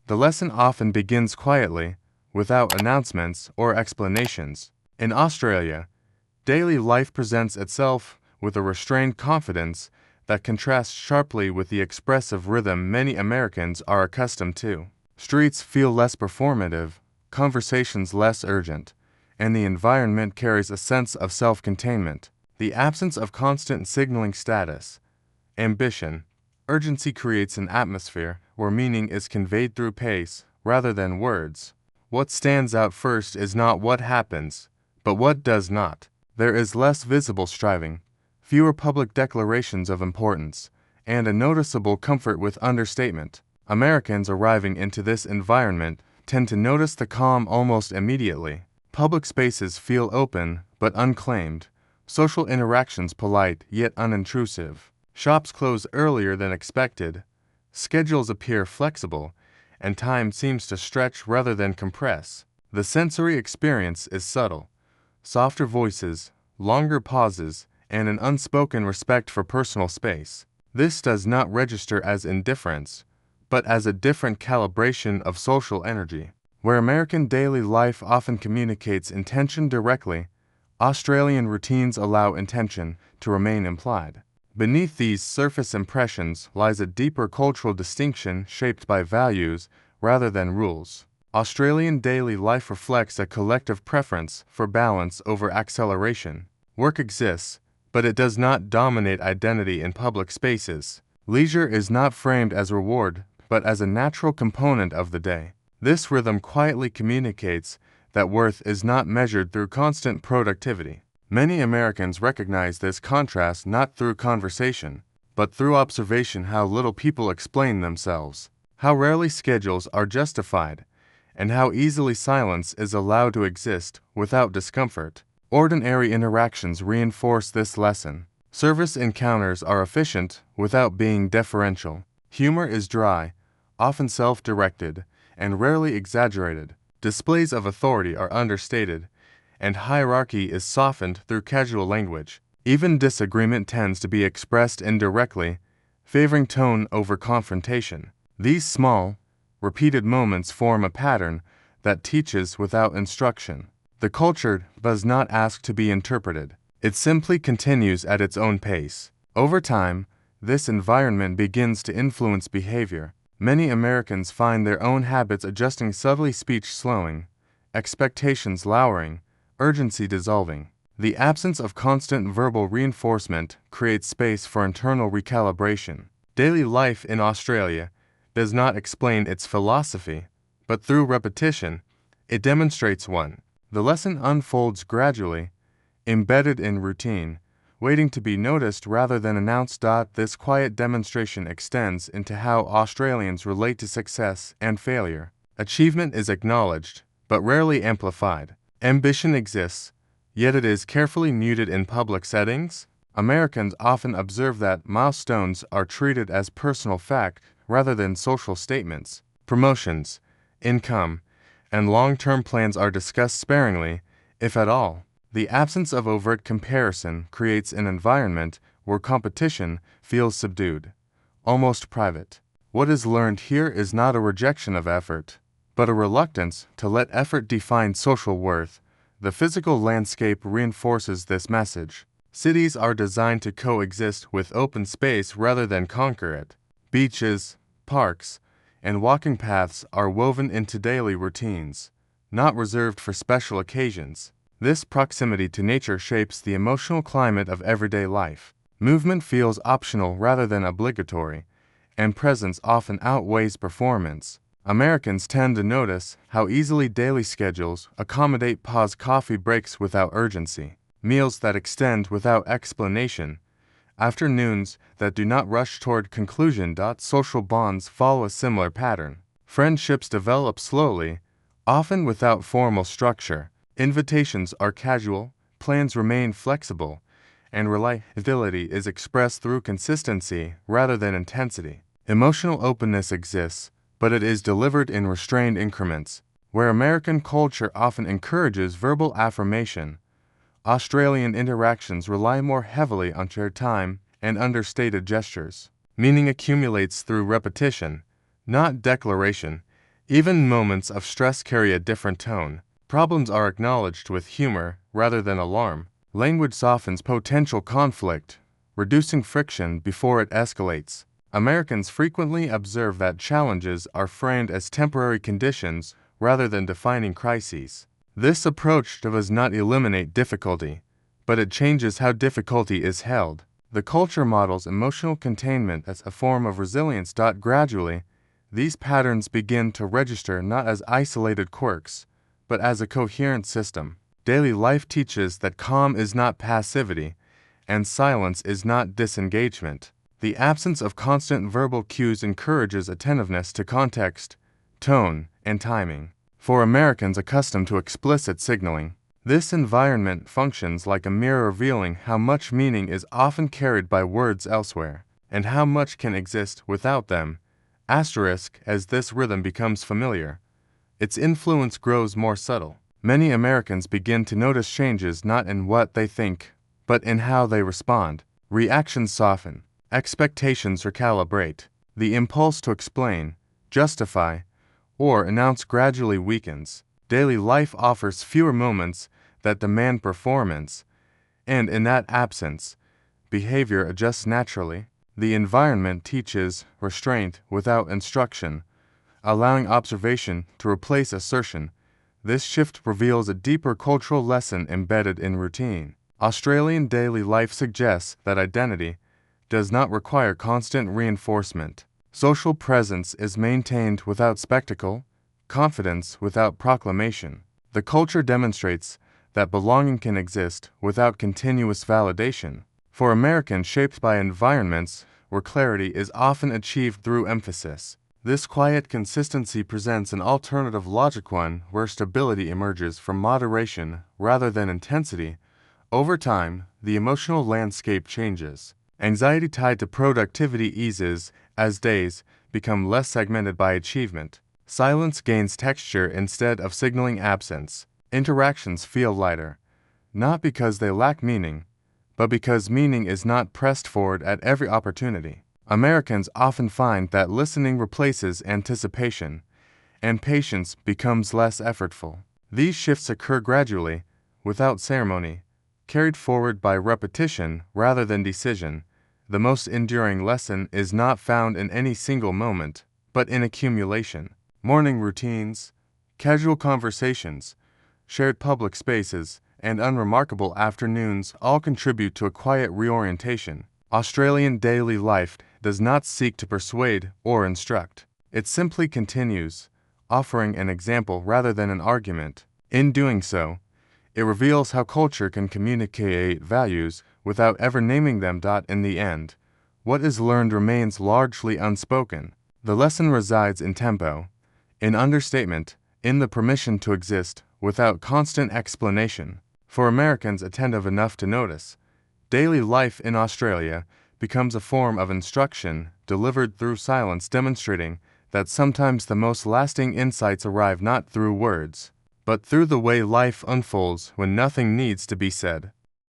The lesson often begins quietly, without announcements or explanations. In Australia, daily life presents itself with a restrained confidence that contrasts sharply with the expressive rhythm many Americans are accustomed to. Streets feel less performative, conversations less urgent, and the environment carries a sense of self-containment. The absence of constant signaling status, ambition, urgency creates an atmosphere where meaning is conveyed through pace rather than words. What stands out first is not what happens, but what does not. There is less visible striving, fewer public declarations of importance, and a noticeable comfort with understatement. Americans arriving into this environment tend to notice the calm almost immediately. Public spaces feel open but unclaimed, social interactions polite yet unintrusive. Shops close earlier than expected, schedules appear flexible, and time seems to stretch rather than compress. The sensory experience is subtle. Softer voices, longer pauses, and an unspoken respect for personal space. This does not register as indifference, but as a different calibration of social energy. Where American daily life often communicates intention directly, Australian routines allow intention to remain implied. Beneath these surface impressions lies a deeper cultural distinction shaped by values rather than rules. Australian daily life reflects a collective preference for balance over acceleration. Work exists, but it does not dominate identity in public spaces. Leisure is not framed as reward, but as a natural component of the day. This rhythm quietly communicates that worth is not measured through constant productivity. Many Americans recognize this contrast not through conversation, but through observation: how little people explain themselves, how rarely schedules are justified, and how easily silence is allowed to exist without discomfort. Ordinary interactions reinforce this lesson. Service encounters are efficient without being deferential. Humor is dry, often self-directed, and rarely exaggerated. Displays of authority are understated, and hierarchy is softened through casual language. Even disagreement tends to be expressed indirectly, favoring tone over confrontation. These small, repeated moments form a pattern that teaches without instruction. The culture does not ask to be interpreted. It simply continues at its own pace. Over time, this environment begins to influence behavior. Many Americans find their own habits adjusting subtly, speech slowing, expectations lowering, urgency dissolving. The absence of constant verbal reinforcement creates space for internal recalibration. Daily life in Australia does not explain its philosophy, but through repetition, it demonstrates one. The lesson unfolds gradually, embedded in routine, waiting to be noticed rather than announced. This quiet demonstration extends into how Australians relate to success and failure. Achievement is acknowledged, but rarely amplified. Ambition exists, yet it is carefully muted in public settings. Americans often observe that milestones are treated as personal fact rather than social statements. Promotions, income, and long-term plans are discussed sparingly, if at all. The absence of overt comparison creates an environment where competition feels subdued, almost private. What is learned here is not a rejection of effort, but a reluctance to let effort define social worth. The physical landscape reinforces this message. Cities are designed to coexist with open space rather than conquer it. Beaches, parks, and walking paths are woven into daily routines, not reserved for special occasions. This proximity to nature shapes the emotional climate of everyday life. Movement feels optional rather than obligatory, and presence often outweighs performance. Americans tend to notice how easily daily schedules accommodate pause coffee breaks without urgency, meals that extend without explanation, afternoons that do not rush toward conclusion. Social bonds follow a similar pattern. Friendships develop slowly, often without formal structure. Invitations are casual, plans remain flexible, and reliability is expressed through consistency rather than intensity. Emotional openness exists, but it is delivered in restrained increments. Where American culture often encourages verbal affirmation, Australian interactions rely more heavily on shared time and understated gestures. Meaning accumulates through repetition, not declaration, Even moments of stress carry a different tone. Problems are acknowledged with humor rather than alarm. Language softens potential conflict, reducing friction before it escalates. Americans frequently observe that challenges are framed as temporary conditions rather than defining crises. This approach does not eliminate difficulty, but it changes how difficulty is held. The culture models emotional containment as a form of resilience. Gradually, these patterns begin to register not as isolated quirks, but as a coherent system. Daily life teaches that calm is not passivity, and silence is not disengagement. The absence of constant verbal cues encourages attentiveness to context, tone, and timing. For Americans accustomed to explicit signaling, this environment functions like a mirror revealing how much meaning is often carried by words elsewhere, and how much can exist without them. As this rhythm becomes familiar, its influence grows more subtle. Many Americans begin to notice changes not in what they think, but in how they respond. Reactions soften, expectations recalibrate, the impulse to explain, justify, or announce gradually weakens. Daily life offers fewer moments that demand performance, and in that absence, behavior adjusts naturally. The environment teaches restraint without instruction, allowing observation to replace assertion. This shift reveals a deeper cultural lesson embedded in routine. Australian daily life suggests that identity does not require constant reinforcement. Social presence is maintained without spectacle, confidence without proclamation. The culture demonstrates that belonging can exist without continuous validation. For Americans shaped by environments where clarity is often achieved through emphasis, this quiet consistency presents an alternative logic, one where stability emerges from moderation rather than intensity. Over time, the emotional landscape changes. Anxiety tied to productivity eases as days become less segmented by achievement. Silence gains texture instead of signaling absence. Interactions feel lighter, not because they lack meaning, but because meaning is not pressed forward at every opportunity. Americans often find that listening replaces anticipation, and patience becomes less effortful. These shifts occur gradually, without ceremony, carried forward by repetition rather than decision. The most enduring lesson is not found in any single moment, but in accumulation. Morning routines, casual conversations, shared public spaces, and unremarkable afternoons all contribute to a quiet reorientation. Australian daily life does not seek to persuade or instruct. It simply continues, offering an example rather than an argument. In doing so, it reveals how culture can communicate values without ever naming them. In the end, what is learned remains largely unspoken. The lesson resides in tempo, in understatement, in the permission to exist without constant explanation. For Americans attentive enough to notice, daily life in Australia becomes a form of instruction delivered through silence, demonstrating that sometimes the most lasting insights arrive not through words, but through the way life unfolds when nothing needs to be said.